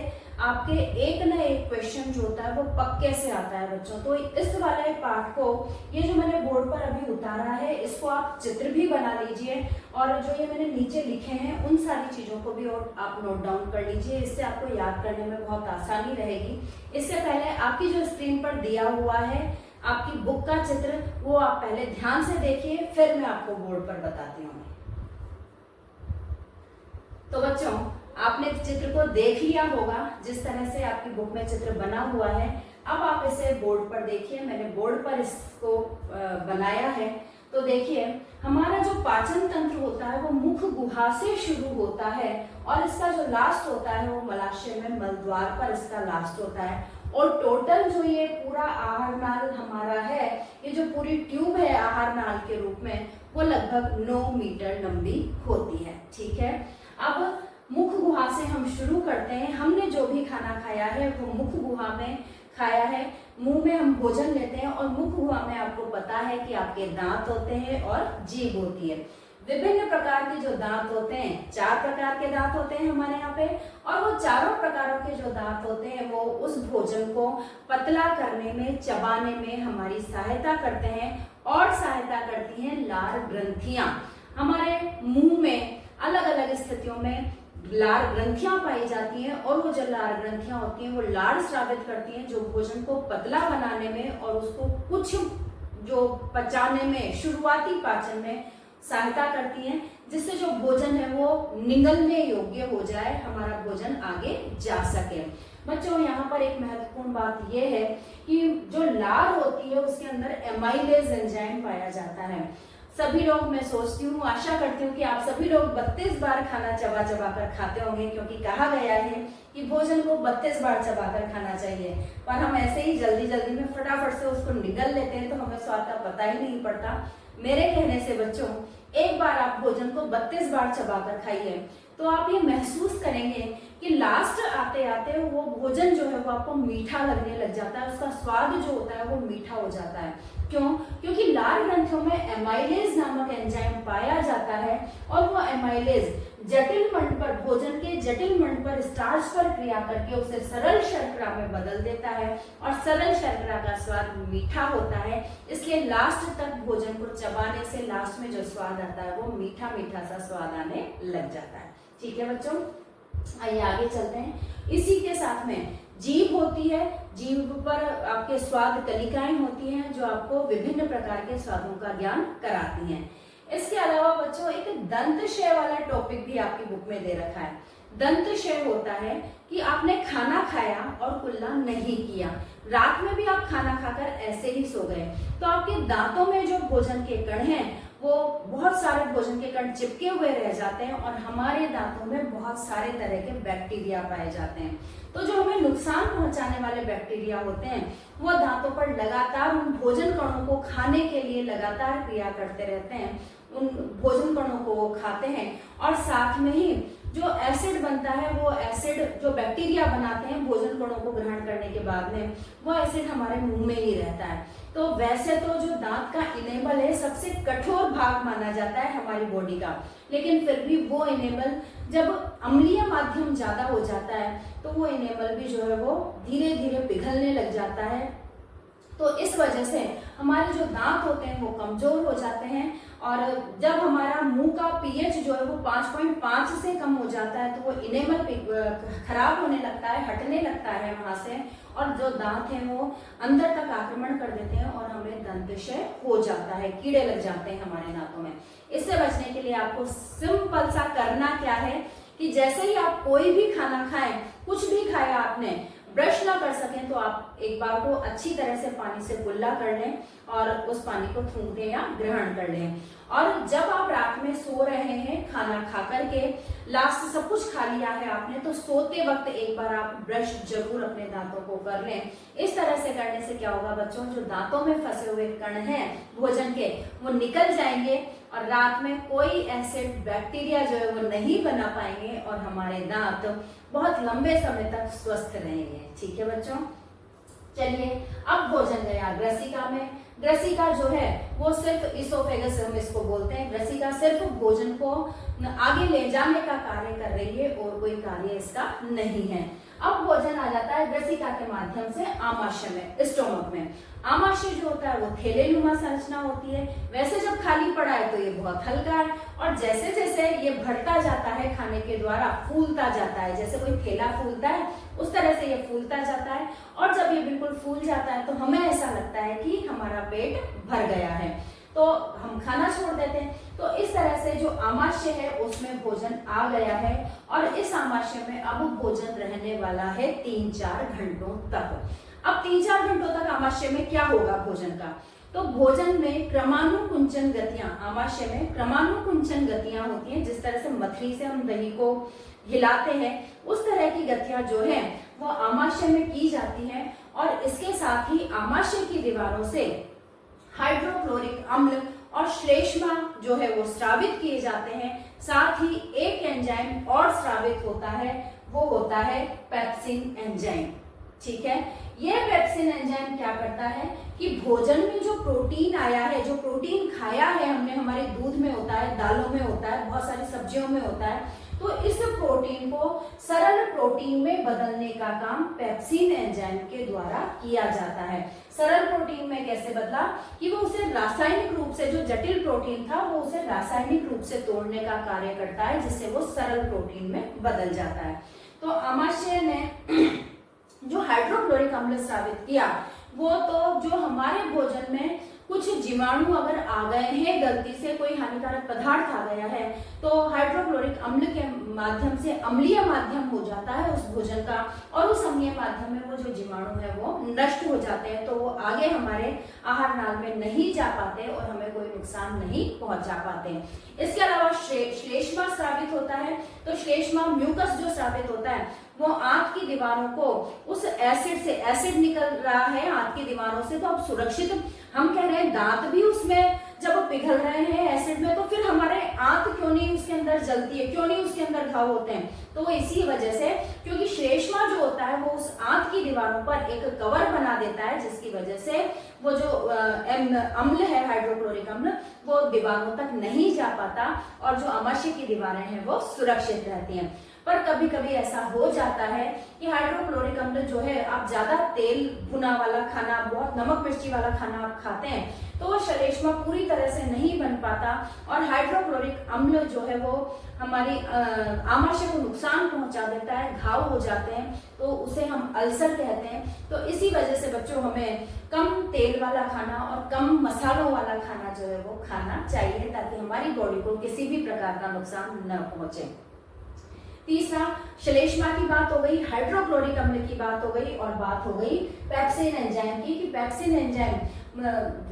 Speaker 1: आपके एक न एक क्वेश्चन जो होता है वो पक्के से आता है बच्चों। तो इस वाले पार्ट को, ये जो मैंने बोर्ड पर अभी उतारा है, इसको आप चित्र भी बना लीजिए और जो ये मैंने नीचे लिखे हैं उन सारी चीजों को भी और आप नोट डाउन कर लीजिए, इससे आपको याद करने में बहुत आसानी रहेगी। इससे पहले आपकी जो स्क्रीन पर दिया हुआ है आपकी बुक का चित्र, वो आप पहले ध्यान से देखिए, फिर मैं आपको बोर्ड पर बताती हूँ। तो बच्चों आपने चित्र को देख लिया होगा, जिस तरह से आपकी बुक में चित्र बना हुआ है। अब आप इसे बोर्ड पर देखिए, मैंने बोर्ड पर इसको बनाया है। तो देखिए हमारा जो पाचन तंत्र होता है वो मुख गुहा से शुरू होता है और इसका जो लास्ट होता है वो मलाशय में मलद्वार पर इसका लास्ट होता है। और टोटल जो ये पूरा आहार नाल हमारा है, ये जो पूरी ट्यूब है आहार नाल के रूप में, वो लगभग 9 मीटर लंबी होती है। ठीक है, अब मुख गुहा से हम शुरू करते हैं। हमने जो भी खाना खाया है वो मुख गुहा में खाया है, मुंह में हम भोजन लेते हैं और मुख गुहा में आपको पता है कि आपके दांत होते हैं और जीभ होती है। विभिन्न प्रकार के जो दांत होते हैं, 4 प्रकार के दांत होते हैं हमारे यहाँ पे, और वो चारों प्रकारों के जो दांत होते हैं वो उस भोजन को पतला करने में, चबाने में हमारी सहायता करते हैं और सहायता करती हैं लार ग्रंथियां। हमारे मुंह में अलग अलग स्थितियों में लार ग्रंथियां पाई जाती हैं और वो जो लार ग्रंथियां होती हैं वो लार स्रावित करती हैं, जो भोजन को पतला बनाने में और उसको कुछ जो पचाने में, शुरुआती पाचन में सहायता करती हैं, जिससे जो भोजन है वो निगलने योग्य हो जाए, हमारा भोजन आगे जा सके। बच्चों यहाँ पर एक महत्वपूर्ण बात यह है कि जो लार होती है उसके अंदर एमाइलेज एंजाइम पाया जाता है। सभी लोग, मैं सोचती हूँ, आशा करती हूँ कि आप सभी लोग 32 बार खाना चबा चबा कर खाते होंगे, क्योंकि कहा गया है कि भोजन को 32 बार चबाकर खाना चाहिए। पर हम ऐसे ही जल्दी जल्दी में फटाफट से उसको निगल लेते हैं, तो हमें स्वाद का पता ही नहीं पड़ता। मेरे कहने से बच्चों, एक बार आप भोजन को 32 बार चबाकर खाइए तो आप ये महसूस करेंगे कि लास्ट आते आते वो भोजन जो है वो आपको मीठा लगने लग जाता है, उसका स्वाद जो होता है वो मीठा हो जाता है। क्यों? क्योंकि लार ग्रंथियों में एमाइलेज नामक एंजाइम पाया जाता है और वो एमाइलेज जटिल मंड पर, भोजन के जटिल मंड पर स्टार्च पर क्रिया करके उसे सरल शर्करा में बदल देता है और सरल शर्करा का स्वाद मीठा होता है। इसलिए लास्ट तक भोजन को चबाने से लास्ट में जो स्वाद आता है वो मीठा मीठा सा स्वाद आने लग जाता है। ठीक है बच्चों, आइए आगे चलते हैं। इसी के साथ में जीभ होती है, जीभ पर आपके स्वाद कलिकाएं होती हैं जो आपको विभिन्न प्रकार के स्वादों का ज्ञान कराती हैं। इसके अलावा बच्चों एक दंतशय वाला टॉपिक भी आपकी बुक में दे रखा है। दंतशय होता है कि आपने खाना खाया और कुल्ला नहीं किया, रात में भी आप खाना खाकर ऐसे ही सो गए, तो आपके दांतों में जो भोजन के कण हैं वो बहुत सारे भोजन के कण चिपके हुए रह जाते हैं और हमारे दांतों में बहुत सारे तरह के बैक्टीरिया पाए जाते हैं। तो जो हमें नुकसान पहुंचाने वाले बैक्टीरिया होते हैं वो दांतों पर लगातार उन भोजन कणों को खाने के लिए लगातार क्रिया करते रहते हैं, उन भोजन कणों को वो खाते हैं और साथ में ही जो एसिड बनता है वो एसिड जो बैक्टीरिया बनाते हैं भोजन कणों को ग्रहण करने के बाद में, वो एसिड हमारे मुंह में ही रहता है। तो वैसे तो जो दांत का इनेबल है सबसे कठोर भाग माना जाता है हमारी बॉडी का, लेकिन फिर भी वो इनेबल जब अम्लीय माध्यम ज्यादा हो जाता है तो वो इनेबल भी जो है वो धीरे धीरे पिघलने लग जाता है। तो इस वजह से हमारे जो दांत होते हैं वो कमजोर हो जाते हैं, और जब हमारा मुंह का पीएच जो है वो 5.5 से कम हो जाता है तो वो इनेमल खराब होने लगता है, हटने लगता है वहां से, और जो दांत हैं वो अंदर तक आक्रमण कर देते हैं और हमें दंतक्षय हो जाता है, कीड़े लग जाते हैं हमारे दांतों में। इससे बचने के लिए आपको सिंपल सा करना क्या है कि जैसे ही आप कोई भी खाना खाएं, कुछ भी खाया आपने, ब्रश ना कर सकें तो आप एक बार को अच्छी तरह से पानी से कुल्ला कर लें और उस पानी को थूक दें या ग्रहण कर लें। और जब आप रात में सो रहे हैं खाना खा करके, लास्ट सब कुछ खा लिया है आपने, तो सोते वक्त एक बार आप ब्रश जरूर अपने दांतों को कर लें। इस तरह से करने से क्या होगा बच्चों, जो दांतों में फंसे हुए कण हैं भोजन के वो निकल जाएंगे और रात में कोई एसिड बैक्टीरिया जो है वो नहीं बना पाएंगे और हमारे दांत बहुत लंबे समय तक स्वस्थ रहेंगे। ठीक है बच्चों, चलिए अब भोजन गया ग्रसिका में। ग्रसिका जो है वो सिर्फ इसोफेगस हम इसको बोलते हैं, ग्रसिका सिर्फ भोजन को आगे ले जाने का कार्य कर रही है और कोई कार्य इसका नहीं है। अब भोजन आ जाता है ग्रसिका के माध्यम से आमाशय में, स्टोमक में। आमाशय जो होता है वो थैलेनुमा संरचना होती है। वैसे जब खाली पड़ा है तो ये बहुत हल्का है, और जैसे जैसे ये बढ़ता जाता है खाने के द्वारा फूलता जाता है, जैसे कोई थैला फूलता है उस तरह से ये फूलता जाता है, और जब ये बिल्कुल फूल जाता है तो हमें ऐसा लगता है कि हमारा पेट भर गया है, तो हम खाना छोड़ देते हैं। तो इस तरह से जो आमाशय है उसमें भोजन आ गया है, और इस आमाशय में अब भोजन रहने वाला है 3-4 घंटों तक। अब 3-4 घंटों तक आमाशय में क्या होगा भोजन का, तो भोजन में क्रमानुकुंचन गतियां, आमाशय में क्रमानुकुंचन गतियां होती हैं। जिस तरह से मथली से हम दही को हिलाते हैं उस तरह की गतियां जो है वो आमाशय में की जाती हैं, और इसके साथ ही आमाशय की दीवारों से हाइड्रोक्लोरिक अम्ल और श्लेष्मा जो है वो स्रावित किए जाते हैं। साथ ही एक एंजाइम और स्रावित होता है, वो होता है पेप्सिन एंजाइम। ठीक है, ये पेप्सिन एंजाइम क्या करता है कि भोजन में जो प्रोटीन आया है, जो प्रोटीन खाया है हमने, हमारे दूध में होता है, दालों में होता है, बहुत सारी सब्जियों में होता है, तो इस प्रोटीन को सरल प्रोटीन में बदलने का काम पेप्सिन एंजाइम के द्वारा किया जाता है। सरल प्रोटीन में कैसे बदला कि वो उसे रासायनिक रूप से, जो जटिल प्रोटीन था वो उसे रासायनिक रूप से तोड़ने का कार्य करता है, जिससे वो सरल प्रोटीन में बदल जाता है। तो आमाशय ने जो हाइड्रोक्लोरिक अम्ल स्रावित किया, वो तो जो हमारे भोजन में कुछ जीवाणु अगर आ गए हैं, गलती से कोई हानिकारक पदार्थ आ गया है, तो हाइड्रोक्लोरिक अम्ल के माध्यम से अम्लीय माध्यम हो जाता है उस भोजन का, और उस अम्लीय माध्यम में वो जो जीवाणु है वो नष्ट हो जाते हैं, तो वो आगे हमारे आहार नाल में नहीं जा पाते और हमें कोई नुकसान नहीं पहुंचा पाते। इसके अलावा श्लेष्मा स्रावित होता है, तो श्लेष्मा म्यूकस जो स्रावित होता है वो आंत की दीवारों को, उस एसिड से, एसिड निकल रहा है आंत की दीवारों से, तो अब सुरक्षित, हम कह रहे हैं दांत भी उसमें जब पिघल रहे हैं एसिड में, तो फिर हमारे आंत क्यों नहीं उसके अंदर जलती है, क्यों नहीं उसके अंदर घाव होते हैं, तो वो इसी वजह से, क्योंकि श्लेष्मा जो होता है वो उस आंत की दीवारों पर एक कवर बना देता है, जिसकी वजह से वो जो अम्ल है, हाइड्रोक्लोरिक अम्ल, वो दीवारों तक नहीं जा पाता और जो आमाशय की दीवारें हैं वो सुरक्षित रहती हैं। पर कभी कभी ऐसा हो जाता है कि हाइड्रोक्लोरिक अम्ल जो है, आप ज्यादा तेल भुना वाला खाना, बहुत नमक मिर्ची वाला खाना आप खाते हैं, तो वो श्लेष्मा पूरी तरह से नहीं बन पाता और हाइड्रोक्लोरिक अम्ल जो है वो हमारी आमाशय को नुकसान पहुंचा देता है, घाव हो जाते हैं, तो उसे हम अल्सर कहते हैं। तो इसी वजह से बच्चों हमें कम तेल वाला खाना और कम मसालों वाला खाना जो है वो खाना चाहिए, ताकि हमारी बॉडी को किसी भी प्रकार का नुकसान न पहुंचे। तीसरा, श्लेष्मा की बात हो गई, हाइड्रोक्लोरिक अम्ल की बात हो गई, और बात हो गई पेप्सिन एंजाइम की, कि पेप्सिन एंजाइम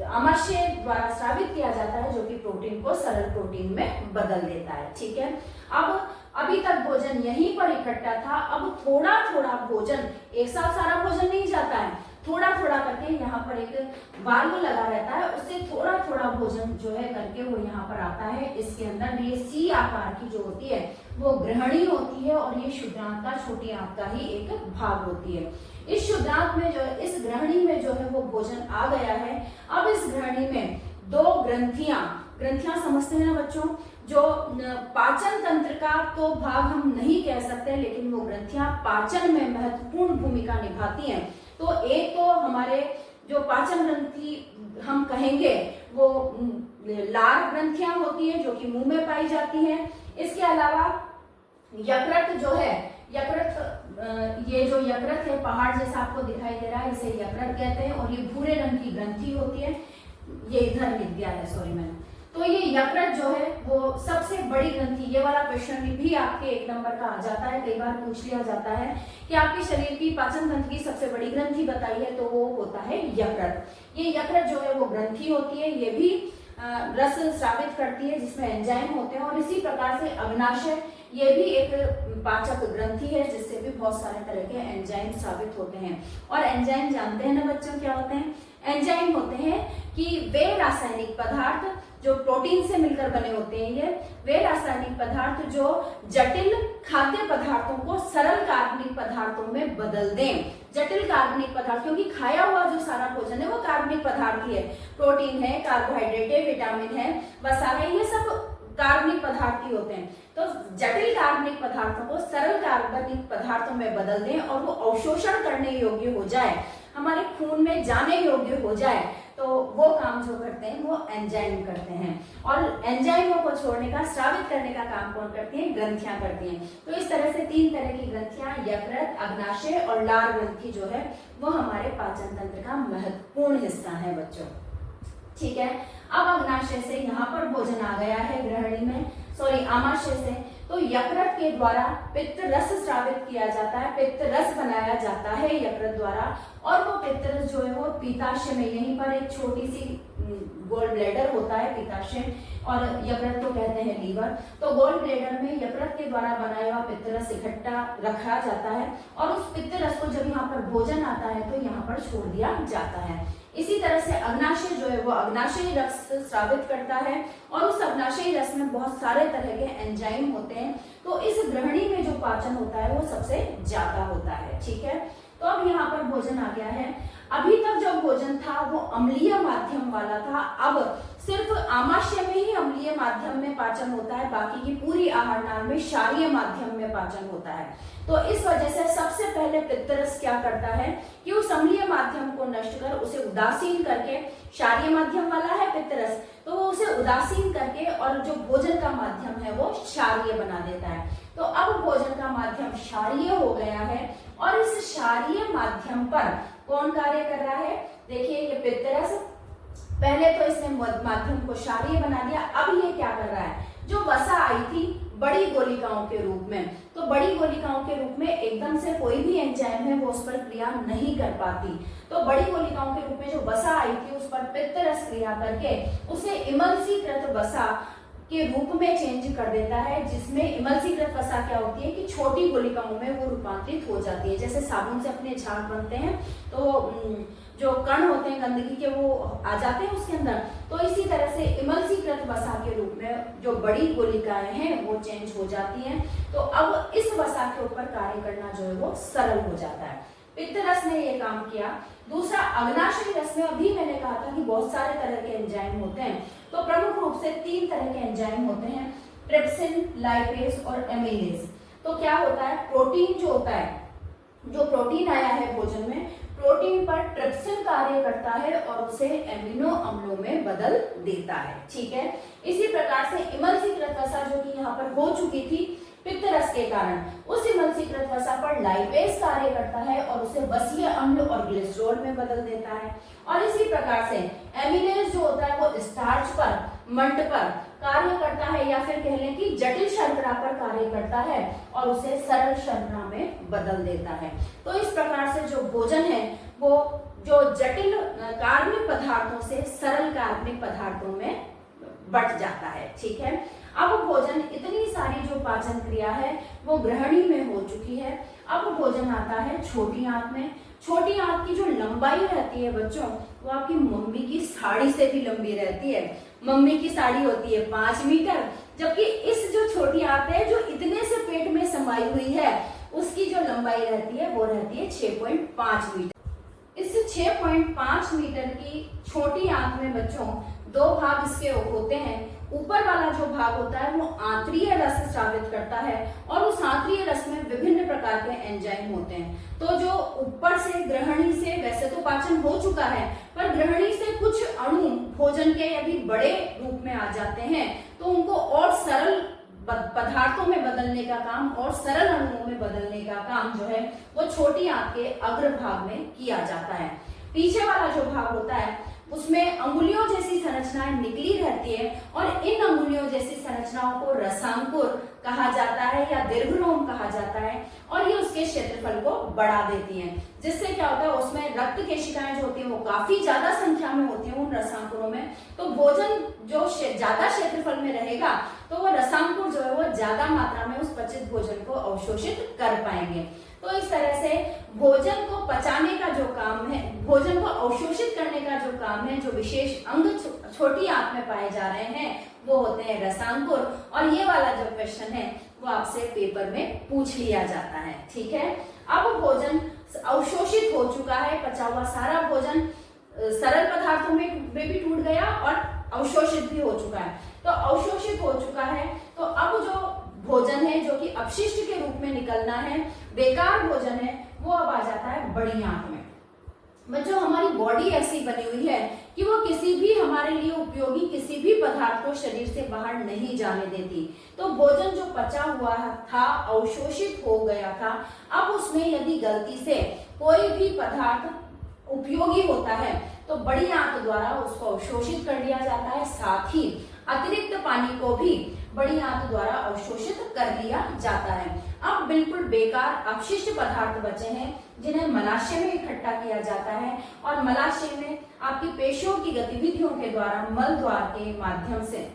Speaker 1: आमाशय द्वारा स्रावित किया जाता है, जो कि प्रोटीन को सरल प्रोटीन में बदल देता है। ठीक है, अब अभी तक भोजन यहीं पर इकट्ठा था, अब थोड़ा थोड़ा भोजन, एक साथ सारा भोजन नहीं जाता है, थोड़ा थोड़ा करके यहाँ पर एक वाल्व लगा रहता है, उससे थोड़ा थोड़ा भोजन जो है करके वो यहाँ पर आता है इसके अंदर। ये सी आकार की जो होती है वो ग्रहणी होती है और ये क्षुद्रांत का, छोटी आंत का ही एक भाग होती है। इस क्षुद्रांत में जो है, इस ग्रहणी में जो है वो भोजन आ गया है। अब इस ग्रहणी में दो ग्रंथियां समझते हैं ना बच्चों, जो पाचन तंत्र का तो भाग हम नहीं कह सकते, लेकिन वो ग्रंथियां पाचन में महत्वपूर्ण भूमिका निभाती हैं। तो एक तो हमारे जो पाचन ग्रंथि हम कहेंगे वो लार ग्रंथियां होती है जो कि मुंह में पाई जाती हैं। इसके अलावा यकृत जो है, यकृत, ये जो यकृत है पहाड़ जैसा आपको दिखाई दे रहा है, इसे यकृत कहते हैं और ये भूरे रंग की ग्रंथि होती है। ये इधर लिख दिया है, सॉरी मैंने। तो ये यकृत जो है वो सबसे बड़ी ग्रंथि, ये वाला क्वेश्चन भी आपके 1 नंबर का आ जाता है, कई बार पूछ लिया जाता है कि आपके शरीर की पाचन तंत्र की सबसे बड़ी ग्रंथि बताइए, तो वो होता है यकृत। ये यकृत जो है वो ग्रंथि होती है, ये भी रस स्रावित करती है जिसमें एंजाइम होते हैं। और इसी प्रकार से अग्नाशय, ये भी एक पाचक ग्रंथि है जिससे भी बहुत सारे तरह के एंजाइम स्रावित होते हैं। और एंजाइम जानते हैं ना बच्चों क्या होते हैं? एंजाइम होते हैं कि वे रासायनिक पदार्थ जो प्रोटीन से मिलकर बने होते हैं, वे रासायनिक पदार्थ जो जटिल खाद्य पदार्थों को सरल कार्बनिक पदार्थों में बदल दें। जटिल कार्बनिक पदार्थ, क्योंकि खाया हुआ जो सारा भोजन है वो कार्बनिक पदार्थ ही है, प्रोटीन है, कार्बोहाइड्रेट है, विटामिन है, वसा है, ये सब कार्बनिक पदार्थ ही होते हैं। तो जटिल कार्बनिक पदार्थों को सरल कार्बनिक पदार्थों में बदल दें और वो अवशोषण करने योग्य हो जाए, हमारे खून में जाने योग्य हो जाए, तो वो काम जो करते हैं वो एंजाइम करते हैं। और एंजाइमों को छोड़ने का, स्रावित करने का काम कौन करती है? ग्रंथियां करती हैं। तो इस तरह से 3 तरह की ग्रंथियां, यकृत, अग्नाशय और लार ग्रंथि जो है वो हमारे पाचन तंत्र का महत्वपूर्ण हिस्सा है बच्चों। ठीक है, अब अग्नाशय से यहाँ पर भोजन आ गया है ग्रहणी में, सॉरी आमाशय से, तो यकृत के द्वारा पित्त रस स्रावित किया जाता है, पित्त रस बनाया जाता है यकृत द्वारा। और वो पित्त रस जो है वो पीताशय में, यहीं पर एक छोटी सी गोल ब्लैडर होता है पीताशय, और यकृत को कहते हैं लीवर। तो गोल ब्लैडर में यकृत के द्वारा बनाया हुआ पित्त रस इकट्ठा रखा जाता है और उस पित्त रस को जब यहाँ पर भोजन आता है तो यहाँ पर छोड़ दिया जाता है। इसी तरह से अग्नाशय जो है वो अग्नाशयी रस स्रावित करता है और उस अग्नाशयी रस में बहुत सारे तरह के एंजाइम होते हैं। तो इस ग्रहणी में जो पाचन होता है वो सबसे ज्यादा होता है। ठीक है, तो अब यहाँ पर भोजन आ गया है। अभी तक जो भोजन था वो अम्लीय माध्यम वाला था, अब सिर्फ आमाशय में ही अम्लीय माध्यम में पाचन होता है, बाकी की पूरी आहार नाल में क्षारीय माध्यम में पाचन होता है। तो इस वजह से सबसे पहले पित्तरस क्या करता है कि उस अम्लीय माध्यम को नष्ट कर उसे उदासीन करके, क्षारीय माध्यम वाला है पित्तरस, तो वो उसे उदासीन करके और जो भोजन का माध्यम है वो क्षारीय बना देता है। तो अब भोजन का माध्यम क्षारीय हो गया है और इस क्षारीय माध्यम पर कौन कार्य कर रहा है? देखिए ये पित्तरस, पहले तो इसने माध्यम को क्षारीय बना दिया, अब ये क्या कर रहा है? जो वसा आई थी बड़ी गोलिकाओं के रूप में, तो बड़ी गोलिकाओं के रूप में एकदम से कोई भी एंजाइम है वो उस पर क्रिया नहीं कर पाती। तो बड़ी गोलिकाओं के रूप में जो वसा आई थी उस पर पित्तरस क्रिया करके उसे इमल्सीकृत वसा के रूप में चेंज कर देता है, जिसमें इमल्सीकृत वसा क्या होती है कि छोटी गोलिकाओं में वो रूपांतरित हो जाती है। जैसे साबुन से अपने झाग बनते हैं तो जो कण होते हैं गंदगी के वो आ जाते हैं उसके अंदर, तो इसी तरह से इमल्सीकृत वसा के रूप में जो बड़ी गोलिकाएं हैं वो चेंज हो जाती हैं। तो अब इस वसा के ऊपर कार्य करना जो है वो सरल हो जाता है। पित्तरस ने ये काम किया। दूसरा अग्नाशयी रस में अभी मैंने कहा था कि बहुत सारे तरह के एंजाइम होते हैं, तो प्रमुख रूप से 3 तरह के एंजाइम होते हैं, ट्रिप्सिन, लाइपेज और एमिलेज। तो क्या होता है? प्रोटीन जो होता है, जो प्रोटीन आया है भोजन में, प्रोटीन पर ट्रिप्सिन कार्य करता है और उसे एमिनो अम्लों में बदल देता है। ठीक है, इसी प्रकार से इमल्सीकृत वसा जो कि यहाँ पर हो चुकी थी पित्तरस के कारण, उस इमल्सीकृत वसा पर लाइपेज कार्य करता है और उसे वसीय अम्ल और ग्लिसरॉल में बदल देता है। और इसी प्रकार से एमिलेज जो होता है वो स्टार्च पर, मंड पर कार्य करता है, या फिर कह लें कि जटिल शर्करा पर कार्य करता है और उसे सरल शर्करा में बदल देता है। तो इस प्रकार से जो भोजन है वो जो जटिल कार्बनिक पदार्थों से सरल कार्बनिक पदार्थों में बढ़ जाता है। ठीक है, अब भोजन, इतनी सारी जो पाचन क्रिया है वो ग्रहणी में हो चुकी है। अब भोजन आता है छोटी आंत में। छोटी आंत की जो लंबाई रहती है बच्चों, वो आपकी मम्मी की साड़ी से भी लंबी रहती है। मम्मी की साड़ी होती है 5 मीटर, जबकि इस जो छोटी आंत है जो इतने से पेट में समाई हुई है, उसकी जो लंबाई रहती है वो रहती है 6.5 मीटर। इस 6.5 मीटर की छोटी आंत में बच्चों 2 भाग इसके होते हैं। ऊपर वाला जो भाग होता है वो आंतरीय रस स्रावित करता है, और उस आंतरीय रस में विभिन्न प्रकार के एंजाइम होते हैं। तो जो ऊपर से ग्रहणी से वैसे तो पाचन हो चुका है, पर ग्रहणी से कुछ अणु भोजन के यदि बड़े रूप में आ जाते हैं तो उनको और सरल पदार्थों में बदलने का काम और सरल अणुओं में बदलने का काम जो है वो छोटी आंत के अग्र भाग में किया जाता है। पीछे वाला जो भाग होता है उसमें अंगुलियों जैसी संरचनाएं निकली रहती है, और इन अंगुलियों जैसी संरचनाओं को रसांकुर कहा जाता है या दीर्घरोम कहा जाता है, और ये उसके क्षेत्रफल को बढ़ा देती हैं। जिससे क्या होता है, उसमें रक्त केशिकाएं जो होती हैं वो काफी ज्यादा संख्या में होती हैं उन रसांकुरों में। तो भोजन जो ज्यादा क्षेत्रफल में रहेगा तो वो रसांकुर जो है वो ज्यादा मात्रा में उस पचित भोजन को अवशोषित कर पाएंगे। तो इस तरह से भोजन को पचाने का जो काम है, भोजन को अवशोषित करने का जो काम है, जो विशेष अंग छोटी आंत में पाए जा रहे हैं वो होते हैं रसांकुर। और ये वाला जो क्वेश्चन है वो आपसे पेपर में पूछ लिया जाता है। ठीक है, अब भोजन अवशोषित हो चुका है, पचा हुआ सारा भोजन सरल पदार्थों में भी टूट गया और अवशोषित भी हो चुका है। तो अवशोषित हो चुका है, तो अब जो भोजन है जो कि अपशिष्ट के रूप में निकलना है, बेकार भोजन है, वो अब आ जाता है बड़ी आंत में। बच्चों, हमारी बॉडी ऐसी बनी हुई है कि वो किसी भी हमारे लिए उपयोगी किसी भी पदार्थ को शरीर से बाहर नहीं जाने देती। तो भोजन जो पचा हुआ था, अवशोषित हो गया था, अब उसमें यदि गलती से कोई भी पदार्थ उपयोगी होता है तो बड़ी आंत द्वारा उसको अवशोषित कर लिया जाता है, साथ ही अतिरिक्त पानी को भी बड़ी आंत द्वारा अवशोषित कर लिया जाता है। अब बिल्कुल बेकार अपशिष्ट पदार्थ बचे हैं जिन्हें मलाशय में इकट्ठा किया जाता है, और मलाशय में आपकी पेशियों की गतिविधियों के द्वारा मल द्वार के माध्यम से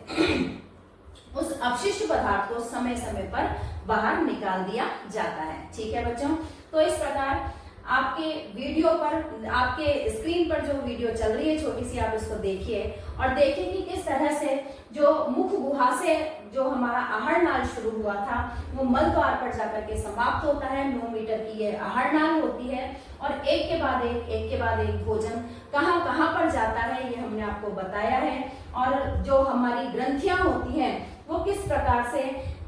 Speaker 1: उस अपशिष्ट पदार्थ को समय समय पर बाहर निकाल दिया जाता है। ठीक है बच्चों, तो इस प्रकार आपके वीडियो पर, आपके स्क्रीन पर जो वीडियो चल रही है छोटी सी, आप इसको देखिए और देखिए कि किस तरह से जो मुख गुहा से जो हमारा आहार नाल शुरू हुआ था वो मल द्वार पर जाकर के समाप्त होता है। 9 मीटर की ये आहार नाल होती है, और एक के बाद एक भोजन कहाँ कहाँ पर जाता है ये हमने आपको बताया है। और जो हमारी ग्रंथियां होती हैं वो किस प्रकार से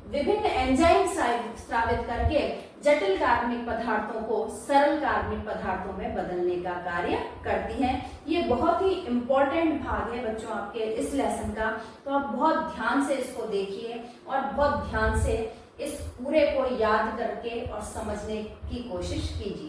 Speaker 1: विभिन्न एंजाइम स्रावित करके जटिल कार्बनिक पदार्थों को सरल कार्बनिक पदार्थों में बदलने का कार्य करती हैं। ये बहुत ही इम्पोर्टेंट भाग है बच्चों आपके इस लेसन का, तो आप बहुत ध्यान से इसको देखिए और बहुत ध्यान से इस पूरे को याद करके और समझने की कोशिश कीजिए।